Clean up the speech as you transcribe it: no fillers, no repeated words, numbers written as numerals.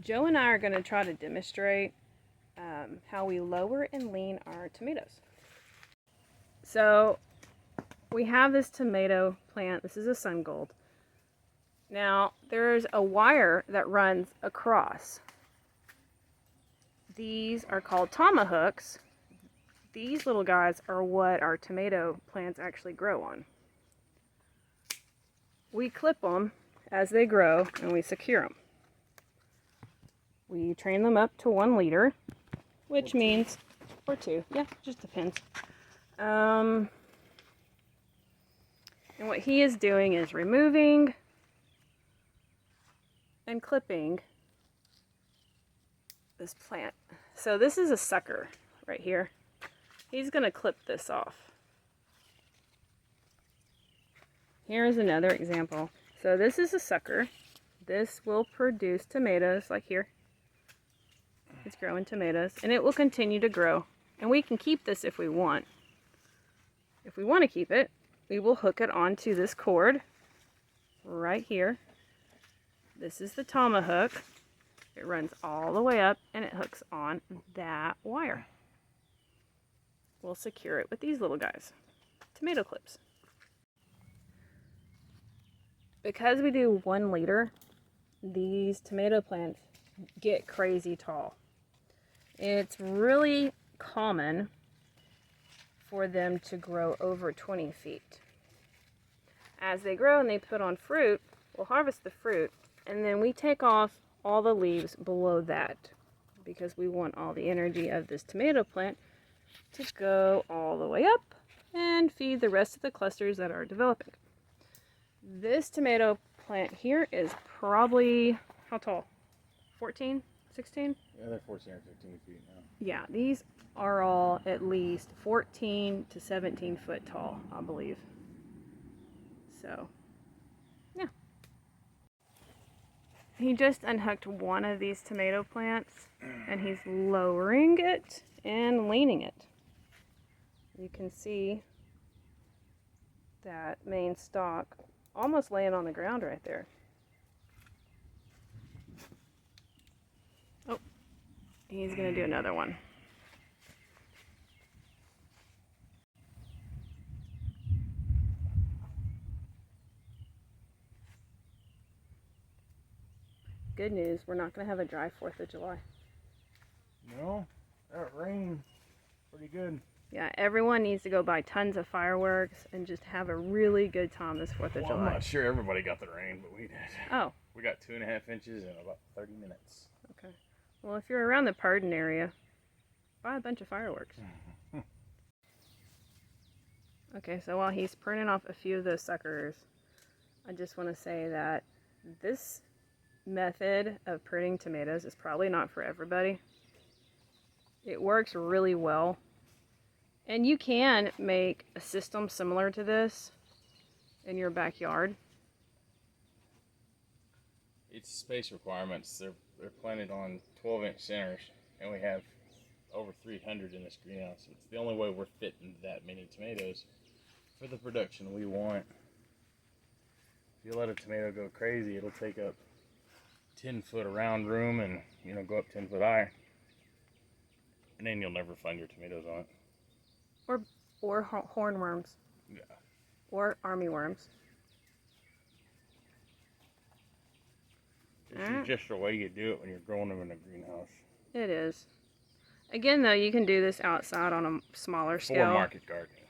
Joe and I are going to try to demonstrate how we lower and lean our tomatoes. So we have this tomato plant. This is a sun gold. Now there's a wire that runs across. These are called tomahawks. These little guys are what our tomato plants actually grow on. We clip them as they grow and we secure them. We train them up to 1 liter, which means, or 2, yeah, just depends. And what he is doing is removing and clipping this plant. So this is a sucker right here. He's going to clip this off. Here's another example. So this is a sucker. This will produce tomatoes like here. It's growing tomatoes and it will continue to grow. And we can keep this if we want. If we want to keep it, we will hook it onto this cord right here. This is the tomahawk. It runs all the way up and it hooks on that wire. We'll secure it with these little guys, tomato clips. Because we do 1 liter, these tomato plants get crazy tall. It's really common for them to grow over 20 feet. As they grow and they put on fruit, we'll harvest the fruit and then we take off all the leaves below that because we want all the energy of this tomato plant to go all the way up and feed the rest of the clusters that are developing. This tomato plant here is probably, how tall? 14, 16? Yeah, they're 14 or 15 feet now. Yeah, these are all at least 14 to 17 foot tall, I believe. So, yeah. He just unhooked one of these tomato plants and he's lowering it and leaning it. You can see that main stalk almost laying on the ground right there. Oh, he's going to do another one. Good news, we're not going to have a dry 4th of July. No, that rain pretty good. Yeah, everyone needs to go buy tons of fireworks and just have a really good time this 4th of July. I'm not sure everybody got the rain, but we did. Oh. We got 2.5 inches in about 30 minutes. Okay. Well, if you're around the Pardon area, buy a bunch of fireworks. Okay, so while he's pruning off a few of those suckers, I just want to say that this method of pruning tomatoes is probably not for everybody. It works really well. And you can make a system similar to this in your backyard. It's space requirements. They're planted on 12-inch centers, and we have over 300 in this greenhouse. It's the only way we're fitting that many tomatoes for the production we want. If you let a tomato go crazy, it'll take up 10 foot around room and go up 10 foot high, and then you'll never find your tomatoes on it. Or hornworms. Yeah. Or armyworms. It's just the way you do it when you're growing them in a greenhouse. It is. Again, though, you can do this outside on a smaller scale. For market gardening.